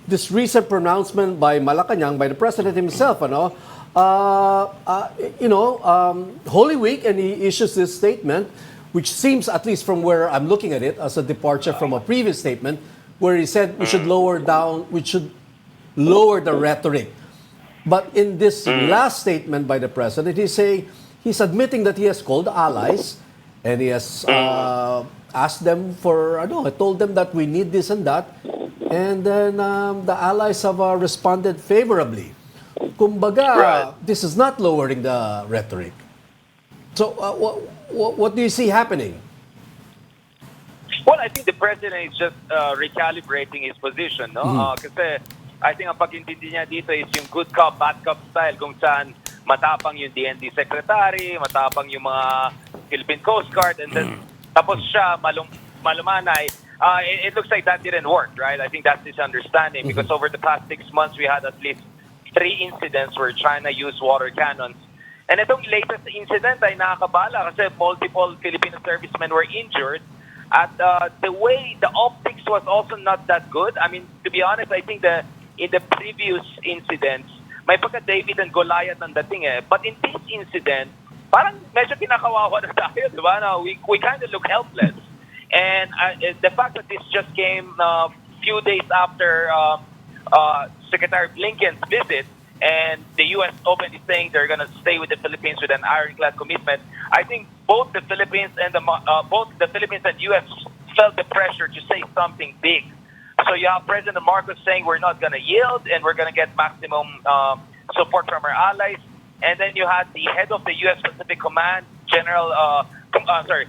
this recent pronouncement by Malacanang, by the president himself, Holy Week, and he issues this statement, which seems, at least from where I'm looking at it, as a departure from a previous statement, where he said we should lower the rhetoric. But in this last statement by the president, he's admitting that he has called allies, and he has asked them for, told them that we need this and that, and then the allies have responded favorably. Kumbaga, this is not lowering the rhetoric. So, what do you see happening? Well, I think the president is just recalibrating his position, no? Kasi I think ang pag-intindi niya dito is yung good cop, bad cop style, kung saan matapang yung DND secretary, matapang yung mga Philippine Coast Guard, and then tapos siya malumanay. It looks like that didn't work, right? I think that's his understanding, because over the past 6 months, we had at least 3 incidents where China used water cannons. And itong latest incident ay nakakabala kasi multiple Filipino servicemen were injured. At the way the optics was also not that good. I mean, to be honest, I think in the previous incidents, may pagka-David and Goliath ang dating eh. But in this incident, parang medyo kinakawawa na tayo, di ba? No, we kind of look helpless. And the fact that this just came a few days after Secretary Blinken's visit, and the U.S. openly saying they're going to stay with the Philippines with an ironclad commitment, I think both the Philippines and U.S. felt the pressure to say something big. So you have President Marcos saying we're not going to yield and we're going to get maximum support from our allies, and then you had the head of the U.S. Pacific Command, Commander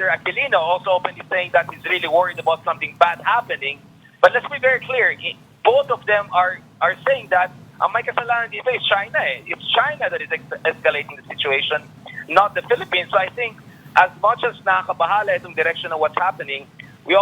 Aquilino, also openly saying that he's really worried about something bad happening. But let's be very clear, both of them are saying that ang may kasalanan dito is China. It's China that is escalating the situation, not the Philippines. So I think as much as nakakabahala itong direction of what's happening, we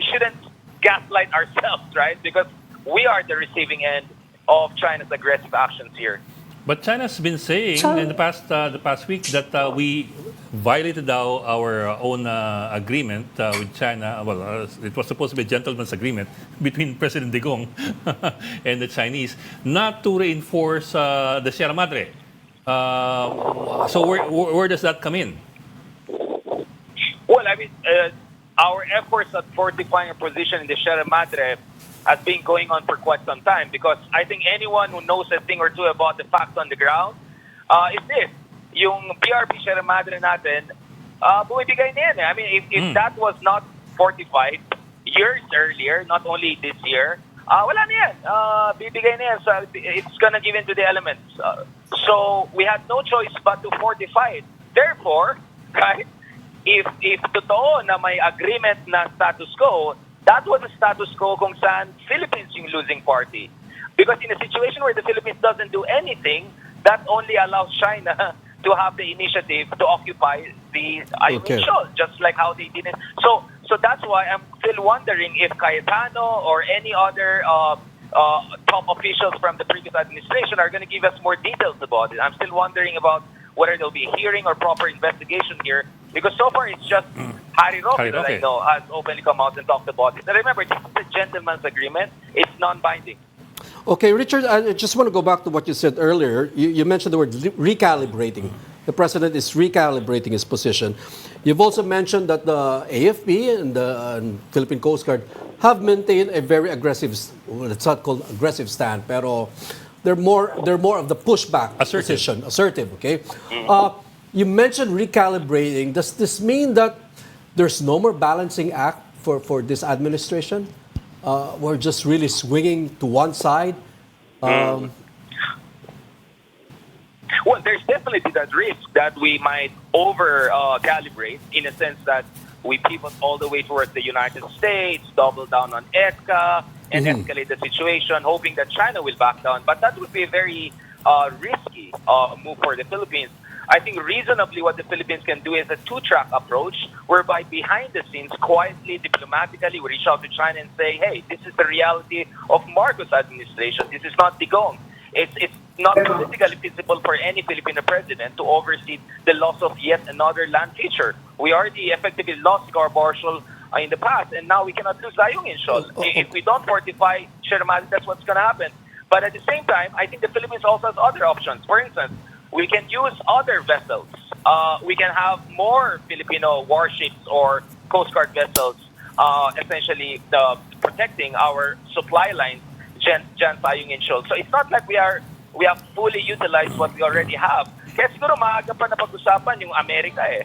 shouldn't gaslight ourselves, right? Because we are the receiving end of China's aggressive actions here. But China's been saying in the past week that we violated our own agreement with China. Well, it was supposed to be a gentleman's agreement between President Digong and the Chinese not to reinforce the Sierra Madre. So where does that come in? Well, I mean, our efforts at fortifying our position in the Sierra Madre has been going on for quite some time, because I think anyone who knows a thing or two about the facts on the ground is this. Yung PRP Sierra Madre natin, bumibigay na yan. I mean, if that was not fortified years earlier, not only this year, wala na yan. Bibigay na yan. So it's gonna give in to the elements. So we had no choice but to fortify it. Therefore, right, if totoo na may agreement na status quo, that was a status quo kung saan Philippines yung losing party. Because in a situation where the Philippines doesn't do anything, that only allows China to have the initiative to occupy the Ayungin Shoal, just like how they did it. So that's why I'm still wondering if Cayetano or any other top officials from the previous administration are going to give us more details about it. I'm still wondering about whether there'll be a hearing or proper investigation here, because so far it's just Harry Roque that I know has openly come out and talked about it. And remember, this is a gentleman's agreement. It's non-binding. Okay, Richard, I just want to go back to what you said earlier. You mentioned the word recalibrating. The president is recalibrating his position. You've also mentioned that the AFP and the Philippine Coast Guard have maintained a very aggressive, well, it's not called aggressive stand, pero they're more of the pushback position, assertive. Okay, you mentioned recalibrating. Does this mean that there's no more balancing act for this administration? We're just really swinging to one side. Well, there's definitely that risk that we might over-calibrate, in a sense that we pivot all the way towards the United States, double down on ESCA, and escalate the situation, hoping that China will back down. But that would be a very risky move for the Philippines. I think reasonably what the Philippines can do is a two-track approach, whereby behind the scenes, quietly, diplomatically, we reach out to China and say, hey, this is the reality of Marcos administration. This is not Digong. It's not politically feasible for any Filipino president to oversee the loss of yet another land feature. We already effectively lost Scarborough in the past, and now we cannot lose Ayungin Shoal. If we don't fortify Shermali, that's what's going to happen. But at the same time, I think the Philippines also has other options. For instance, we can use other vessels. We can have more Filipino warships or Coast Guard vessels, essentially protecting our supply lines dyan sa Ayungin Shoal. So it's not like we have fully utilized what we already have. Kaya siguro maaga pa na pag-usapan yung Amerika eh.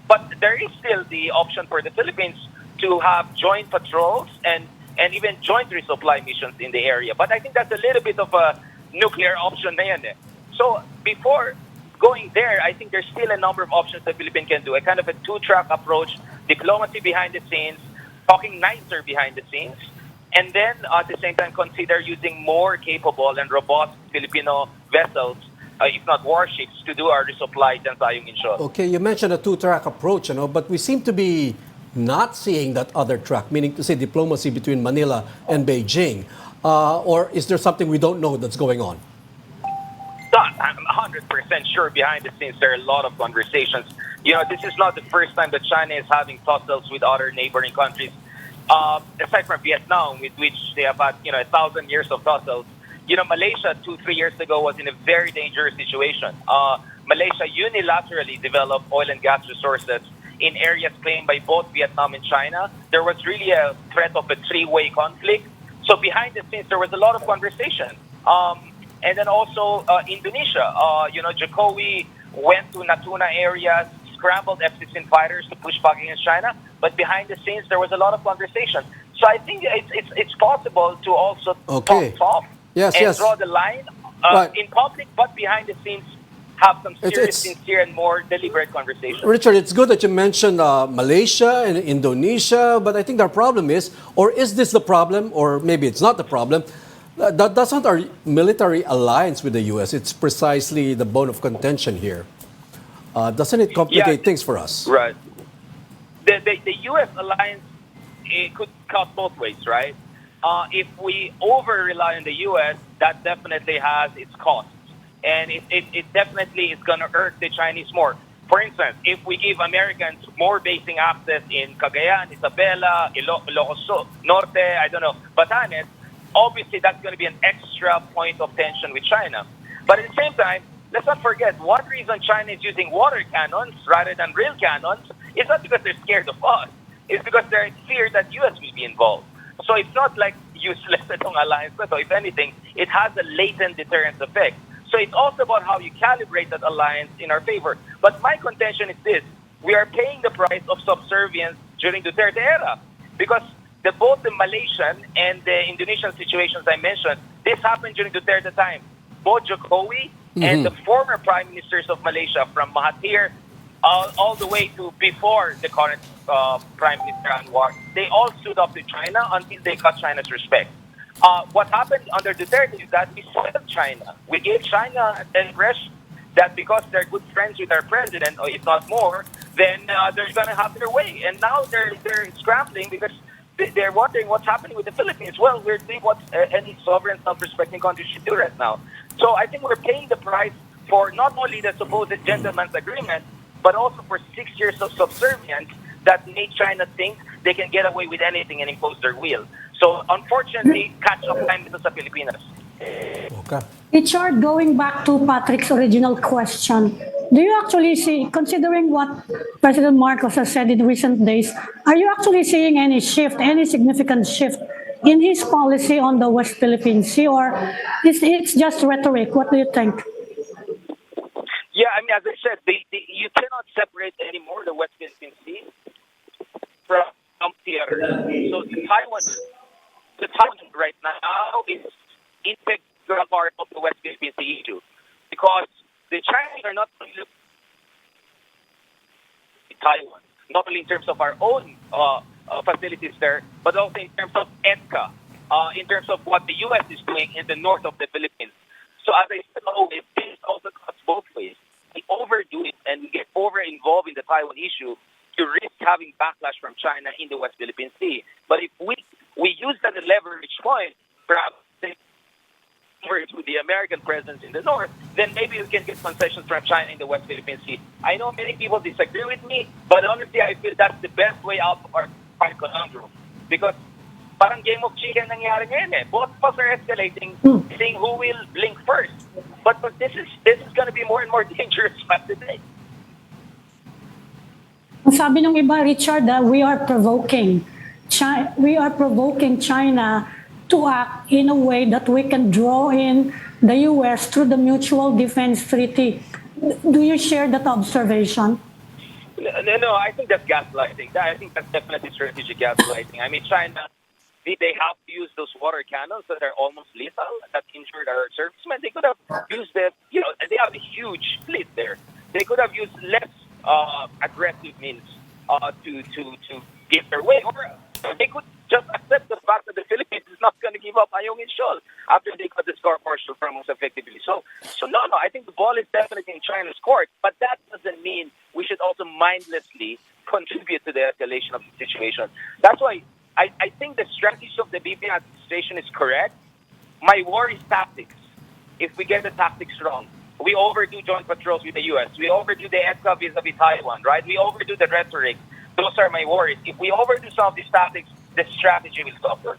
But there is still the option for the Philippines to have joint patrols and even joint resupply missions in the area. But I think that's a little bit of a nuclear option na yan eh. So before going there, I think there's still a number of options the Philippines can do. A kind of a two-track approach, diplomacy behind the scenes, talking nicer behind the scenes, and then at the same time consider using more capable and robust Filipino vessels, if not warships, to do our resupply dyan sa Ayungin Shoal. Okay, you mentioned a two-track approach, but we seem to be not seeing that other track, meaning to say diplomacy between Manila and Beijing. Or is there something we don't know that's going on? I'm 100% sure behind the scenes there are a lot of conversations. This is not the first time that China is having tussles with other neighboring countries. Aside from Vietnam, with which they have had 1,000 years of tussles. Malaysia 2-3 years ago was in a very dangerous situation. Malaysia unilaterally developed oil and gas resources in areas claimed by both Vietnam and China. There was really a threat of a three-way conflict. So behind the scenes, there was a lot of conversation. And then also Indonesia. Jokowi went to Natuna areas, scrambled F-16 fighters to push back against China. But behind the scenes, there was a lot of conversation. So I think it's possible to also talk soft and draw the line in public, but behind the scenes, have some serious, sincere, and more deliberate conversation. Richard, it's good that you mentioned Malaysia and Indonesia, but I think our problem is, or is this the problem, or maybe it's not the problem, that doesn't our military alliance with the U.S., it's precisely the bone of contention here. Doesn't it complicate things for us? Right. The U.S. alliance, it could cut both ways, right? If we over-rely on the U.S., that definitely has its costs. And it definitely is going to hurt the Chinese more. For instance, if we give Americans more basing access in Cagayan, Isabela, Ilocos Norte, Batanes, obviously that's going to be an extra point of tension with China. But at the same time, let's not forget, one reason China is using water cannons rather than real cannons is not because they're scared of us. It's because they're feared that U.S. will be involved. So it's not like useless itong alliance. So if anything, it has a latent deterrence effect. So it's also about how you calibrate that alliance in our favor. But my contention is this. We are paying the price of subservience during the Duterte era. Because both the Malaysian and the Indonesian situations I mentioned, this happened during Duterte time. Both Jokowi and the former prime ministers of Malaysia, from Mahathir all the way to before the current Prime Minister Anwar, they all stood up to China until they got China's respect. What happened under Duterte is that we spoiled China. We gave China an impression that because they're good friends with our president, or if not more, then they're going to have their way. And now they're scrambling because they're wondering what's happening with the Philippines. Well, we're doing what any sovereign, self-respecting country should do right now. So I think we're paying the price for not only the supposed gentleman's agreement, but also for 6 years of subservience that made China think they can get away with anything and impose their will. So unfortunately, catch-up time dito sa Pilipinas. Okay. Richard, going back to Patrick's original question, do you actually see, considering what President Marcos has said in recent days, are you actually seeing any shift, any significant shift in his policy on the West Philippine Sea, or is it just rhetoric? What do you think? Yeah, I mean, as I said, you cannot separate anymore the West Philippine Sea from theater. So the Taiwan right now is integral part of the West Philippine Sea issue, because the Chinese are not only looking at Taiwan, not only in terms of our own facilities there, but also in terms of EDCA, in terms of what the U.S. is doing in the north of the Philippines. So as I said always, this also cuts both ways. We overdo it and we get over-involved in the Taiwan issue, you risk having backlash from China in the West Philippine Sea. But if we use that as a leverage point, perhaps overdo the American presence in the north, then maybe we can get concessions from China in the West Philippine Sea. I know many people disagree with me, but honestly, I feel that's the best way out of our conundrum. Because parang game of chicken nangyari ngayon eh. Both of us are escalating, seeing who will blink first. But this is going to be more and more dangerous by the day. Ang sabi ng iba, Richard, we are provoking China to act in a way that we can draw in the U.S. through the Mutual Defense Treaty. Do you share that observation? No, I think that's gaslighting. I think that's definitely strategic gaslighting. I mean, China, they have to use those water cannons that are almost lethal, that injured our servicemen. They could have used them, they have a huge fleet there. They could have used less aggressive means to give their way. Or they could just accept the fact that the Philippines is not going to give up Ayungin Shoal after they got the score partial from us effectively. So no, I think the ball is definitely in China's court, but that doesn't mean we should also mindlessly contribute to the escalation of the situation. That's why I think the strategy of the BPM administration is correct. My worry is tactics. If we get the tactics wrong, we overdo joint patrols with the U.S. We overdo the EDCA vis-a-vis Taiwan, right? We overdo the rhetoric. Those are my worries. If we overdo some of these tactics, the strategy will suffer.